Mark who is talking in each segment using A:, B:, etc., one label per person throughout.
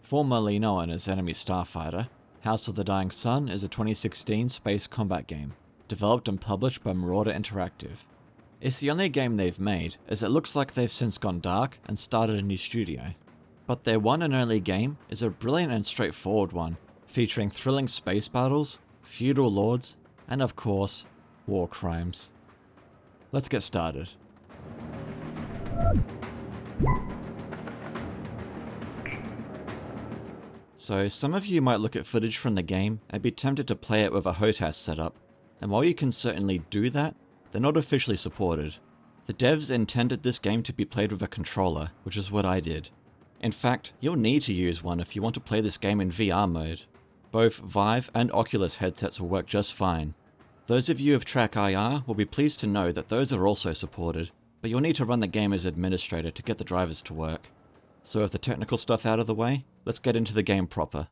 A: Formerly known as Enemy Starfighter, House of the Dying Sun is a 2016 space combat game, developed and published by Marauder Interactive. It's the only game they've made, as it looks like they've since gone dark and started a new studio. But their one and only game is a brilliant and straightforward one, featuring thrilling space battles, feudal lords, and of course, war crimes. Let's get started. So some of you might look at footage from the game and be tempted to play it with a HOTAS setup, and while you can certainly do that, they're not officially supported. The devs intended this game to be played with a controller, which is what I did. In fact, you'll need to use one if you want to play this game in VR mode. Both Vive and Oculus headsets will work just fine. Those of you of TrackIR will be pleased to know that those are also supported, but you'll need to run the game as administrator to get the drivers to work. So with the technical stuff out of the way, let's get into the game proper.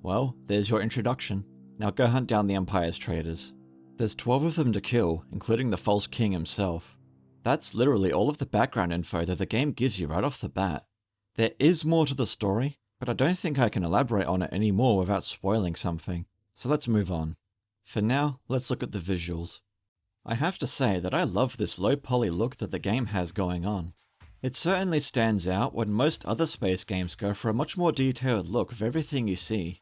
A: Well, there's your introduction. Now go hunt down the Empire's traitors. There's 12 of them to kill, including the false king himself. That's literally all of the background info that the game gives you right off the bat. There is more to the story, but I don't think I can elaborate on it anymore without spoiling something, so let's move on. For now, let's look at the visuals. I have to say that I love this low poly look that the game has going on. It certainly stands out when most other space games go for a much more detailed look of everything you see.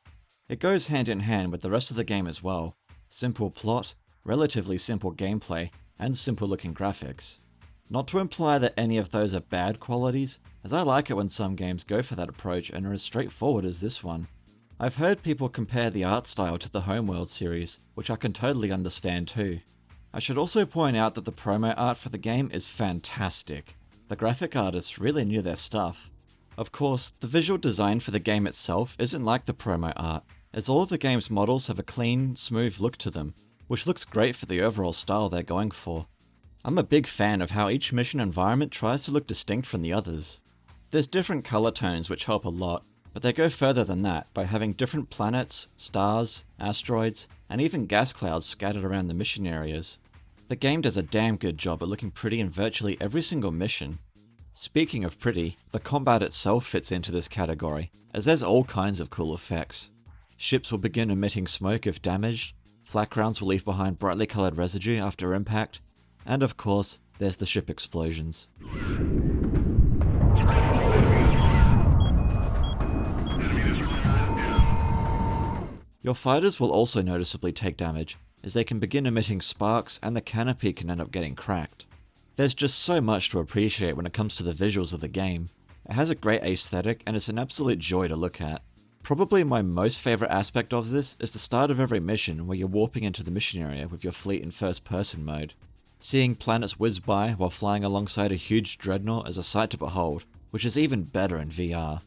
A: It goes hand in hand with the rest of the game as well. Simple plot, relatively simple gameplay, and simple looking graphics. Not to imply that any of those are bad qualities, as I like it when some games go for that approach and are as straightforward as this one. I've heard people compare the art style to the Homeworld series, which I can totally understand too. I should also point out that the promo art for the game is fantastic. The graphic artists really knew their stuff. Of course, the visual design for the game itself isn't like the promo art, as all of the game's models have a clean, smooth look to them, which looks great for the overall style they're going for. I'm a big fan of how each mission environment tries to look distinct from the others. There's different color tones which help a lot, but they go further than that by having different planets, stars, asteroids, and even gas clouds scattered around the mission areas. The game does a damn good job at looking pretty in virtually every single mission. Speaking of pretty, the combat itself fits into this category, as there's all kinds of cool effects. Ships will begin emitting smoke if damaged, flak rounds will leave behind brightly coloured residue after impact, and of course, there's the ship explosions. Your fighters will also noticeably take damage, as they can begin emitting sparks and the canopy can end up getting cracked. There's just so much to appreciate when it comes to the visuals of the game. It has a great aesthetic and it's an absolute joy to look at. Probably my most favourite aspect of this is the start of every mission where you're warping into the mission area with your fleet in first person mode. Seeing planets whiz by while flying alongside a huge dreadnought is a sight to behold, which is even better in VR.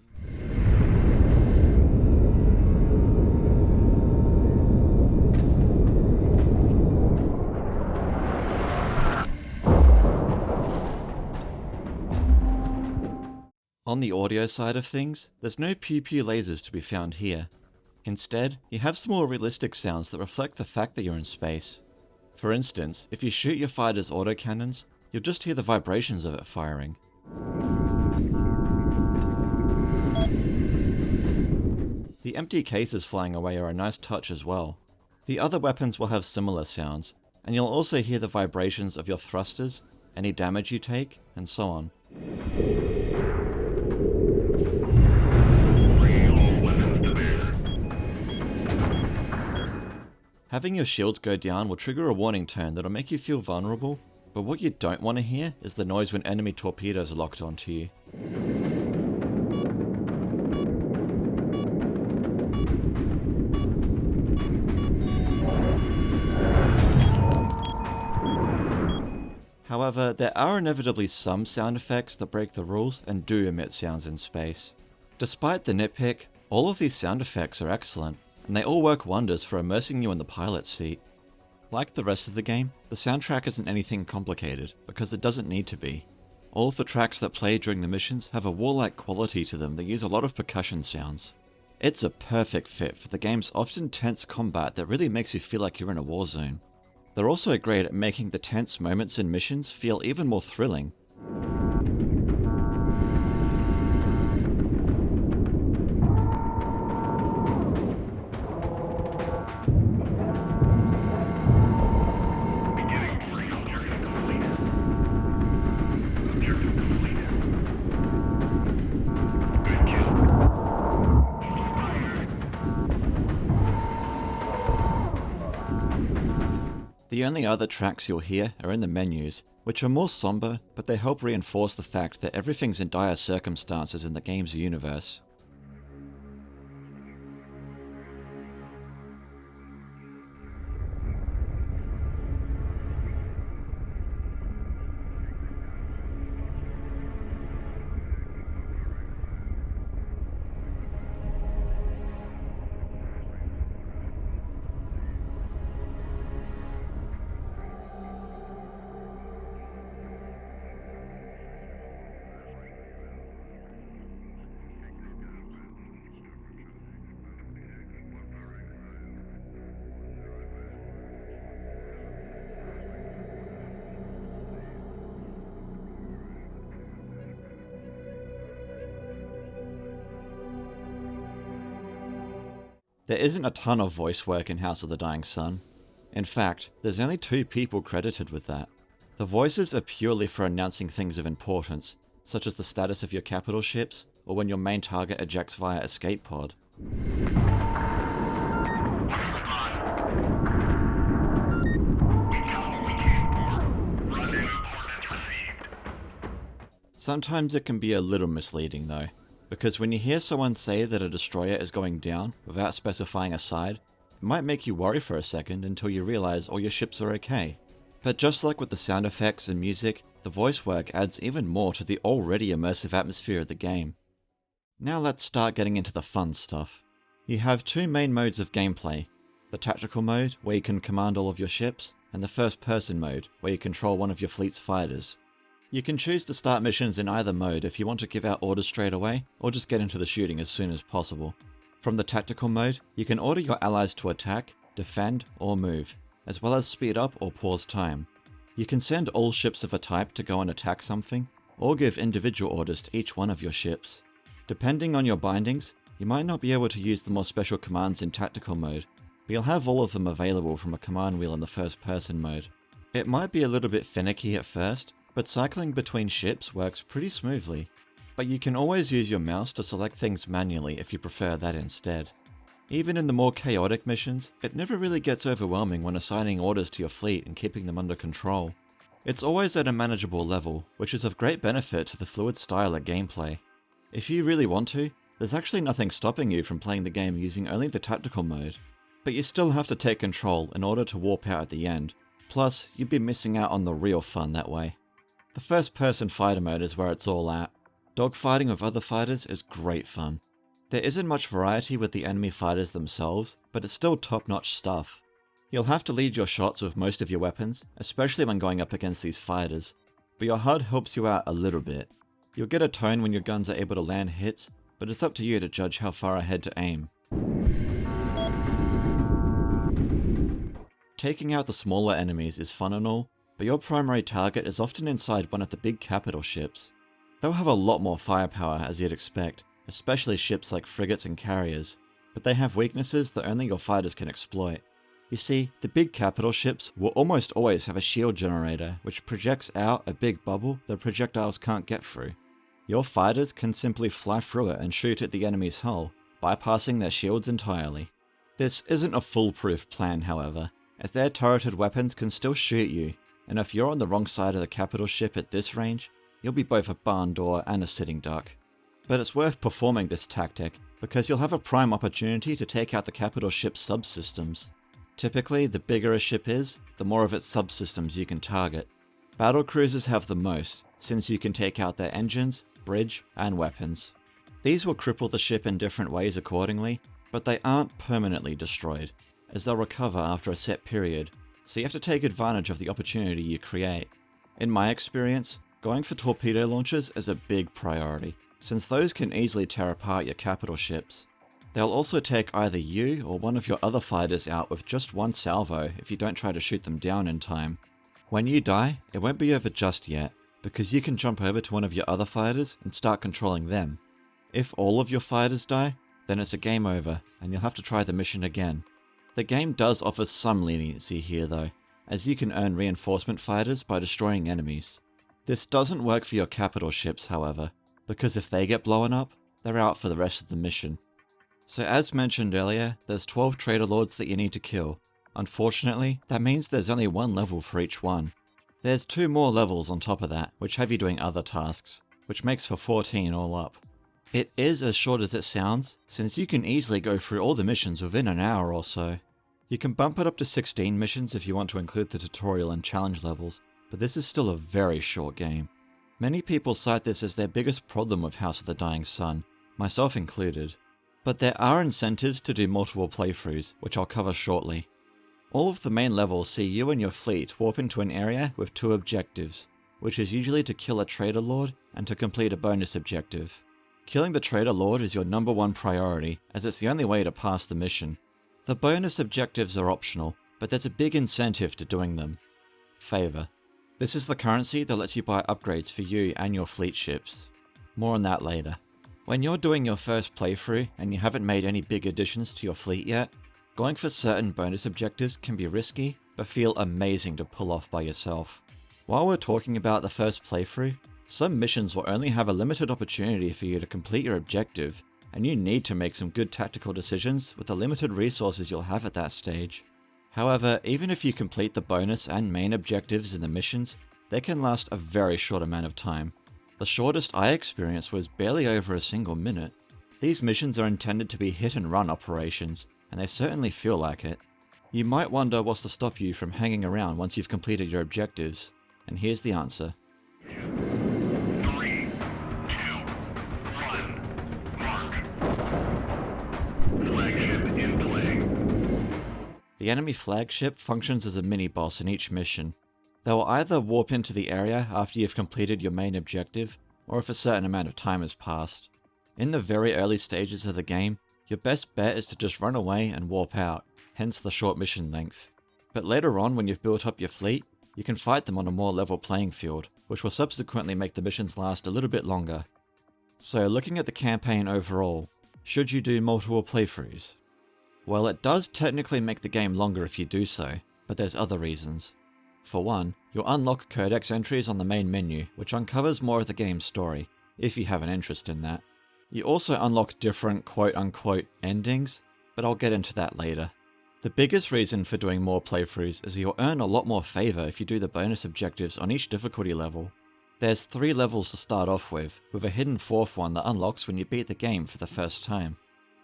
A: On the audio side of things, there's no pew-pew lasers to be found here. Instead, you have some more realistic sounds that reflect the fact that you're in space. For instance, if you shoot your fighter's autocannons, you'll just hear the vibrations of it firing. The empty cases flying away are a nice touch as well. The other weapons will have similar sounds, and you'll also hear the vibrations of your thrusters, any damage you take, and so on. Having your shields go down will trigger a warning tone that'll make you feel vulnerable, but what you don't want to hear is the noise when enemy torpedoes are locked onto you. However, there are inevitably some sound effects that break the rules and do emit sounds in space. Despite the nitpick, all of these sound effects are excellent, and they all work wonders for immersing you in the pilot's seat. Like the rest of the game, the soundtrack isn't anything complicated, because it doesn't need to be. All of the tracks that play during the missions have a warlike quality to them that use a lot of percussion sounds. It's a perfect fit for the game's often tense combat that really makes you feel like you're in a war zone. They're also great at making the tense moments in missions feel even more thrilling. The only other tracks you'll hear are in the menus, which are more somber, but they help reinforce the fact that everything's in dire circumstances in the game's universe. There isn't a ton of voice work in House of the Dying Sun. In fact, there's only 2 people credited with that. The voices are purely for announcing things of importance, such as the status of your capital ships, or when your main target ejects via escape pod. Sometimes it can be a little misleading though, because when you hear someone say that a destroyer is going down without specifying a side, it might make you worry for a second until you realize all your ships are okay. But just like with the sound effects and music, the voice work adds even more to the already immersive atmosphere of the game. Now let's start getting into the fun stuff. You have 2 main modes of gameplay: the tactical mode, where you can command all of your ships, and the first person mode, where you control one of your fleet's fighters. You can choose to start missions in either mode if you want to give out orders straight away, or just get into the shooting as soon as possible. From the tactical mode, you can order your allies to attack, defend, or move, as well as speed up or pause time. You can send all ships of a type to go and attack something, or give individual orders to each one of your ships. Depending on your bindings, you might not be able to use the more special commands in tactical mode, but you'll have all of them available from a command wheel in the first person mode. It might be a little bit finicky at first, but cycling between ships works pretty smoothly. But you can always use your mouse to select things manually if you prefer that instead. Even in the more chaotic missions, it never really gets overwhelming when assigning orders to your fleet and keeping them under control. It's always at a manageable level, which is of great benefit to the fluid style of gameplay. If you really want to, there's actually nothing stopping you from playing the game using only the tactical mode, but you still have to take control in order to warp out at the end, plus you'd be missing out on the real fun that way. The first person fighter mode is where it's all at. Dogfighting with other fighters is great fun. There isn't much variety with the enemy fighters themselves, but it's still top-notch stuff. You'll have to lead your shots with most of your weapons, especially when going up against these fighters, but your HUD helps you out a little bit. You'll get a tone when your guns are able to land hits, but it's up to you to judge how far ahead to aim. Taking out the smaller enemies is fun and all, but your primary target is often inside one of the big capital ships. They'll have a lot more firepower as you'd expect, especially ships like frigates and carriers, but they have weaknesses that only your fighters can exploit. You see, the big capital ships will almost always have a shield generator which projects out a big bubble that projectiles can't get through. Your fighters can simply fly through it and shoot at the enemy's hull, bypassing their shields entirely. This isn't a foolproof plan, however, as their turreted weapons can still shoot you, and if you're on the wrong side of the capital ship at this range, you'll be both a barn door and a sitting duck. But it's worth performing this tactic, because you'll have a prime opportunity to take out the capital ship's subsystems. Typically, the bigger a ship is, the more of its subsystems you can target. Battle cruisers have the most, since you can take out their engines, bridge, and weapons. These will cripple the ship in different ways accordingly, but they aren't permanently destroyed, as they'll recover after a set period, so you have to take advantage of the opportunity you create. In my experience, going for torpedo launchers is a big priority, since those can easily tear apart your capital ships. They'll also take either you or one of your other fighters out with just one salvo if you don't try to shoot them down in time. When you die, it won't be over just yet, because you can jump over to one of your other fighters and start controlling them. If all of your fighters die, then it's a game over, and you'll have to try the mission again. The game does offer some leniency here though, as you can earn reinforcement fighters by destroying enemies. This doesn't work for your capital ships, however, because if they get blown up, they're out for the rest of the mission. So as mentioned earlier, there's 12 Traitor Lords that you need to kill. Unfortunately, that means there's only one level for each one. There's 2 more levels on top of that, which have you doing other tasks, which makes for 14 all up. It is as short as it sounds, since you can easily go through all the missions within an hour or so. You can bump it up to 16 missions if you want to include the tutorial and challenge levels, but this is still a very short game. Many people cite this as their biggest problem with House of the Dying Sun, myself included. But there are incentives to do multiple playthroughs, which I'll cover shortly. All of the main levels see you and your fleet warp into an area with 2 objectives, which is usually to kill a Traitor Lord and to complete a bonus objective. Killing the Traitor Lord is your number 1 priority, as it's the only way to pass the mission. The bonus objectives are optional, but there's a big incentive to doing them. Favor. This is the currency that lets you buy upgrades for you and your fleet ships. More on that later. When you're doing your first playthrough and you haven't made any big additions to your fleet yet, going for certain bonus objectives can be risky, but feel amazing to pull off by yourself. While we're talking about the first playthrough, some missions will only have a limited opportunity for you to complete your objective, and you need to make some good tactical decisions with the limited resources you'll have at that stage. However, even if you complete the bonus and main objectives in the missions, they can last a very short amount of time. The shortest I experienced was barely over a single minute. These missions are intended to be hit and run operations, and they certainly feel like it. You might wonder what's to stop you from hanging around once you've completed your objectives, and here's the answer.
B: 3, 2, 1, mark. Flagship in play.
A: The enemy flagship functions as a mini-boss in each mission. They will either warp into the area after you've completed your main objective, or if a certain amount of time has passed. In the very early stages of the game, your best bet is to just run away and warp out, hence the short mission length. But later on, when you've built up your fleet, you can fight them on a more level playing field, which will subsequently make the missions last a little bit longer. So looking at the campaign overall, should you do multiple playthroughs? Well, it does technically make the game longer if you do so, but there's other reasons. For one, you'll unlock codex entries on the main menu, which uncovers more of the game's story, if you have an interest in that. You also unlock different quote-unquote endings, but I'll get into that later. The biggest reason for doing more playthroughs is you'll earn a lot more favour if you do the bonus objectives on each difficulty level. There's 3 levels to start off with a hidden 4th one that unlocks when you beat the game for the first time.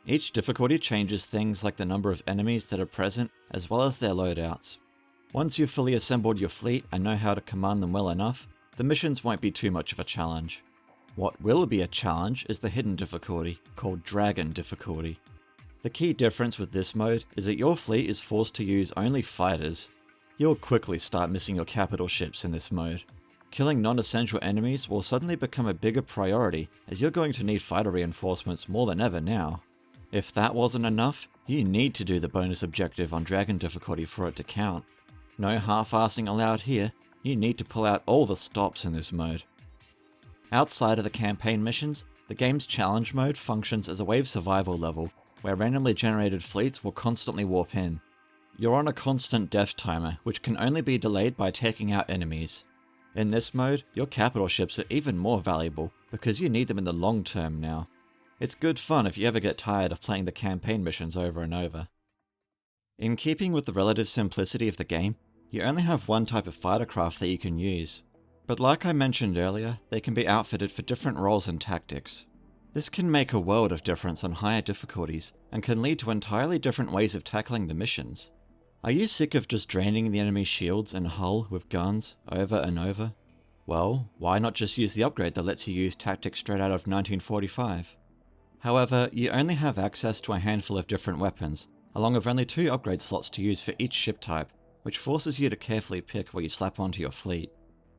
A: Each difficulty changes things like the number of enemies that are present, as well as their loadouts. Once you've fully assembled your fleet and know how to command them well enough, the missions won't be too much of a challenge. What will be a challenge is the hidden difficulty, called Dragon difficulty. The key difference with this mode is that your fleet is forced to use only fighters. You'll quickly start missing your capital ships in this mode. Killing non-essential enemies will suddenly become a bigger priority, as you're going to need fighter reinforcements more than ever now. If that wasn't enough, you need to do the bonus objective on Dragon difficulty for it to count. No half-assing allowed here, you need to pull out all the stops in this mode. Outside of the campaign missions, the game's challenge mode functions as a wave survival level, where randomly generated fleets will constantly warp in. You're on a constant death timer, which can only be delayed by taking out enemies. In this mode, your capital ships are even more valuable, because you need them in the long term now. It's good fun if you ever get tired of playing the campaign missions over and over. In keeping with the relative simplicity of the game, you only have one type of fighter craft that you can use. But like I mentioned earlier, they can be outfitted for different roles and tactics. This can make a world of difference on higher difficulties, and can lead to entirely different ways of tackling the missions. Are you sick of just draining the enemy's shields and hull with guns over and over? Well, why not just use the upgrade that lets you use tactics straight out of 1945? However, you only have access to a handful of different weapons, along with only 2 upgrade slots to use for each ship type, which forces you to carefully pick what you slap onto your fleet.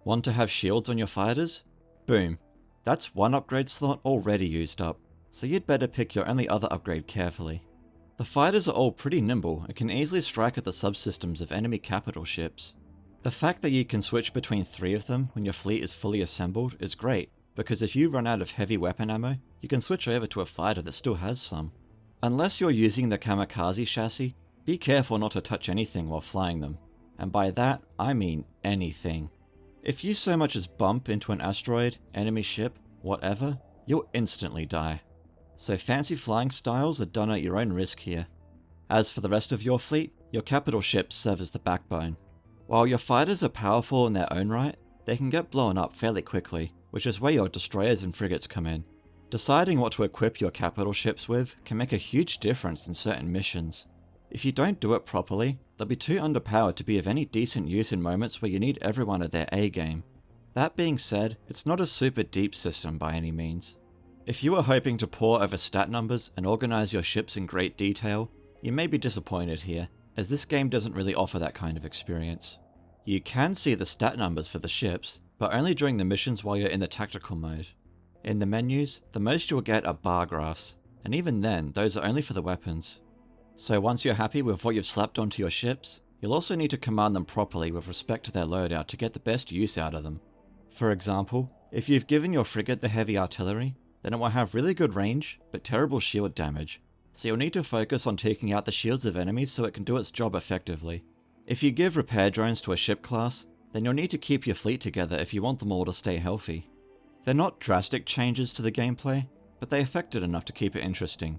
A: Want to have shields on your fighters? Boom. That's 1 upgrade slot already used up, so you'd better pick your only other upgrade carefully. The fighters are all pretty nimble and can easily strike at the subsystems of enemy capital ships. The fact that you can switch between 3 of them when your fleet is fully assembled is great, because if you run out of heavy weapon ammo, you can switch over to a fighter that still has some. Unless you're using the kamikaze chassis, be careful not to touch anything while flying them, and by that I mean anything. If you so much as bump into an asteroid, enemy ship, whatever, you'll instantly die. So fancy flying styles are done at your own risk here. As for the rest of your fleet, your capital ships serve as the backbone. While your fighters are powerful in their own right, they can get blown up fairly quickly, which is where your destroyers and frigates come in. Deciding what to equip your capital ships with can make a huge difference in certain missions. If you don't do it properly, they'll be too underpowered to be of any decent use in moments where you need everyone at their A game. That being said, it's not a super deep system by any means. If you are hoping to pore over stat numbers and organize your ships in great detail, you may be disappointed here, as this game doesn't really offer that kind of experience. You can see the stat numbers for the ships, but only during the missions while you're in the tactical mode. In the menus, the most you'll get are bar graphs, and even then, those are only for the weapons. So once you're happy with what you've slapped onto your ships, you'll also need to command them properly with respect to their loadout to get the best use out of them. For example, if you've given your frigate the heavy artillery, then it will have really good range, but terrible shield damage, so you'll need to focus on taking out the shields of enemies so it can do its job effectively. If you give repair drones to a ship class, then you'll need to keep your fleet together if you want them all to stay healthy. They're not drastic changes to the gameplay, but they affect it enough to keep it interesting.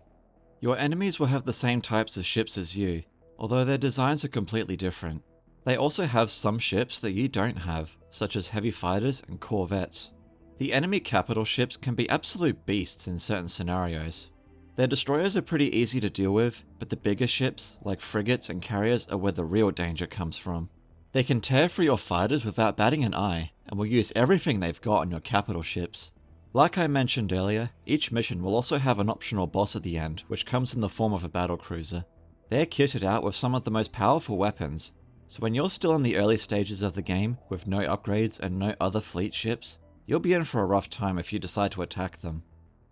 A: Your enemies will have the same types of ships as you, although their designs are completely different. They also have some ships that you don't have, such as heavy fighters and corvettes. The enemy capital ships can be absolute beasts in certain scenarios. Their destroyers are pretty easy to deal with, but the bigger ships, like frigates and carriers, are where the real danger comes from. They can tear through your fighters without batting an eye, and will use everything they've got on your capital ships. Like I mentioned earlier, each mission will also have an optional boss at the end, which comes in the form of a battlecruiser. They're kitted out with some of the most powerful weapons, so when you're still in the early stages of the game with no upgrades and no other fleet ships, you'll be in for a rough time if you decide to attack them.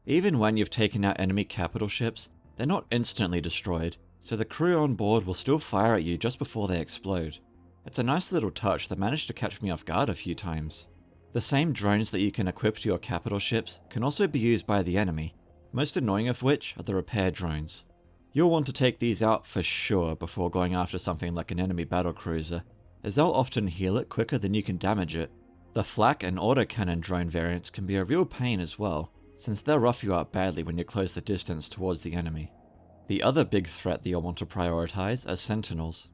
A: Even when you've taken out enemy capital ships, they're not instantly destroyed, so the crew on board will still fire at you just before they explode. It's a nice little touch that managed to catch me off guard a few times. The same drones that you can equip to your capital ships can also be used by the enemy, most annoying of which are the repair drones. You'll want to take these out for sure before going after something like an enemy battlecruiser, as they'll often heal it quicker than you can damage it. The flak and autocannon drone variants can be a real pain as well, since they'll rough you up badly when you close the distance towards the enemy. The other big threat that you'll want to prioritize are sentinels.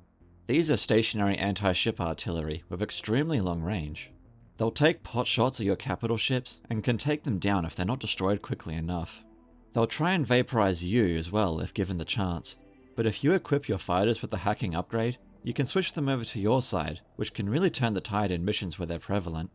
A: These are stationary anti-ship artillery with extremely long range. They'll take pot shots at your capital ships and can take them down if they're not destroyed quickly enough. They'll try and vaporize you as well if given the chance, but if you equip your fighters with the hacking upgrade, you can switch them over to your side, which can really turn the tide in missions where they're prevalent.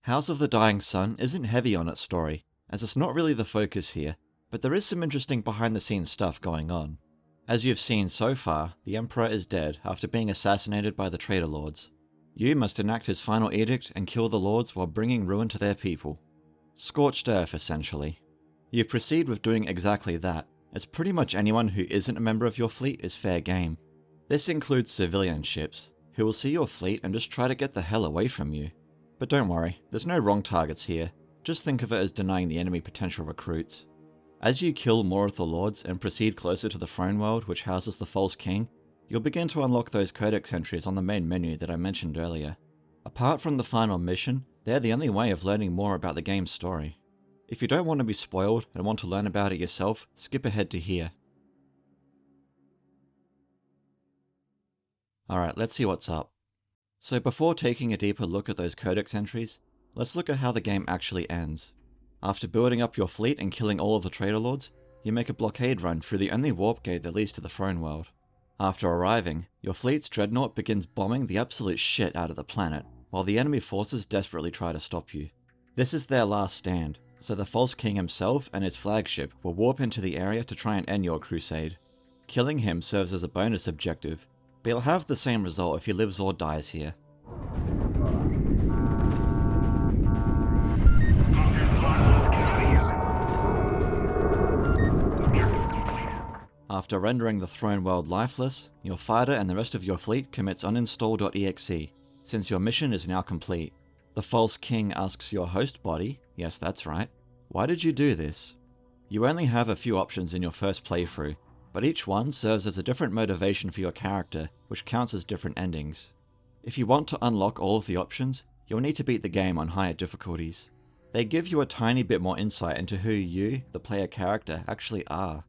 A: House of the Dying Sun isn't heavy on its story, as it's not really the focus here, but there is some interesting behind the scenes stuff going on. As you've seen so far, the Emperor is dead after being assassinated by the Traitor Lords. You must enact his final edict and kill the Lords while bringing ruin to their people. Scorched earth, essentially. You proceed with doing exactly that, as pretty much anyone who isn't a member of your fleet is fair game. This includes civilian ships, who will see your fleet and just try to get the hell away from you. But don't worry, there's no wrong targets here, just think of it as denying the enemy potential recruits. As you kill more of the Lords and proceed closer to the throne world which houses the False King, you'll begin to unlock those codex entries on the main menu that I mentioned earlier. Apart from the final mission, they're the only way of learning more about the game's story. If you don't want to be spoiled and want to learn about it yourself, skip ahead to here. Alright, let's see what's up. So before taking a deeper look at those codex entries, let's look at how the game actually ends. After building up your fleet and killing all of the Traitor Lords, you make a blockade run through the only warp gate that leads to the throne world. After arriving, your fleet's dreadnought begins bombing the absolute shit out of the planet, while the enemy forces desperately try to stop you. This is their last stand, so the False King himself and his flagship will warp into the area to try and end your crusade. Killing him serves as a bonus objective, but you'll have the same result if he lives or dies here. After rendering the throne world lifeless, your fighter and the rest of your fleet commits uninstall.exe, since your mission is now complete. The False King asks your host body, yes that's right, why did you do this? You only have a few options in your first playthrough, but each one serves as a different motivation for your character, which counts as different endings. If you want to unlock all of the options, you'll need to beat the game on higher difficulties. They give you a tiny bit more insight into who you, the player character, actually are.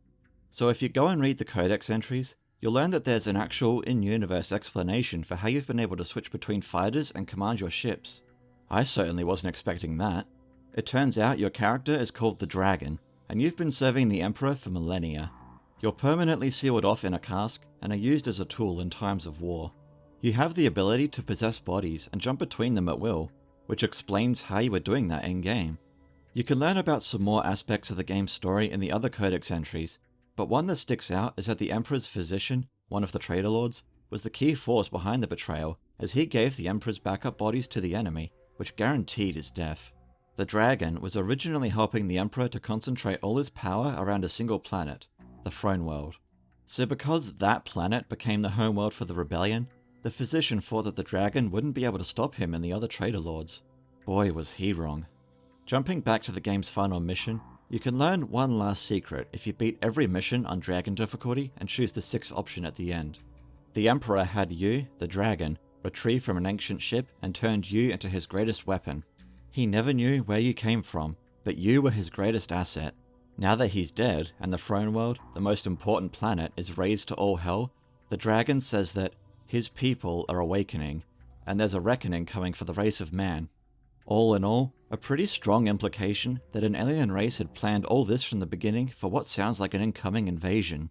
A: So if you go and read the codex entries, you'll learn that there's an actual in-universe explanation for how you've been able to switch between fighters and command your ships. I certainly wasn't expecting that. It turns out your character is called the Dragon, and you've been serving the Emperor for millennia. You're permanently sealed off in a cask and are used as a tool in times of war. You have the ability to possess bodies and jump between them at will, which explains how you were doing that in-game. You can learn about some more aspects of the game's story in the other codex entries, but one that sticks out is that the Emperor's physician, one of the traitor lords, was the key force behind the betrayal, as he gave the Emperor's backup bodies to the enemy, which guaranteed his death. The Dragon was originally helping the Emperor to concentrate all his power around a single planet, the Throne World. So because that planet became the homeworld for the rebellion, the physician thought that the Dragon wouldn't be able to stop him and the other traitor lords. Boy was he wrong. Jumping back to the game's final mission, you can learn one last secret if you beat every mission on Dragon difficulty and choose the 6th option at the end. The Emperor had you, the Dragon, retrieve from an ancient ship and turned you into his greatest weapon. He never knew where you came from, but you were his greatest asset. Now that he's dead, and the Throne World, the most important planet, is razed to all hell, the Dragon says that his people are awakening, and there's a reckoning coming for the race of man. All in all, a pretty strong implication that an alien race had planned all this from the beginning for what sounds like an incoming invasion.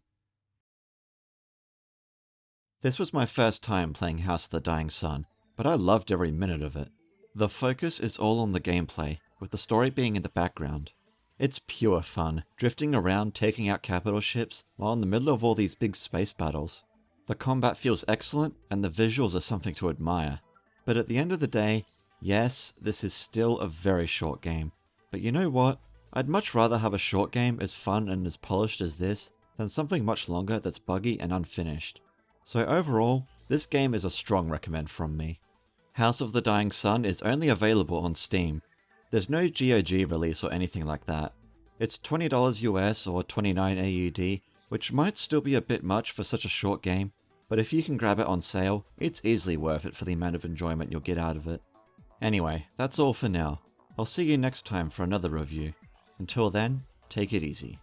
A: This was my first time playing House of the Dying Sun, but I loved every minute of it. The focus is all on the gameplay, with the story being in the background. It's pure fun, drifting around taking out capital ships while in the middle of all these big space battles. The combat feels excellent and the visuals are something to admire. But at the end of the day, yes, this is still a very short game. But you know what? I'd much rather have a short game as fun and as polished as this than something much longer that's buggy and unfinished. So overall, this game is a strong recommend from me. House of the Dying Sun is only available on Steam. There's no GOG release or anything like that. It's $20 US or 29 AUD, which might still be a bit much for such a short game, but if you can grab it on sale, it's easily worth it for the amount of enjoyment you'll get out of it. Anyway, that's all for now. I'll see you next time for another review. Until then, take it easy.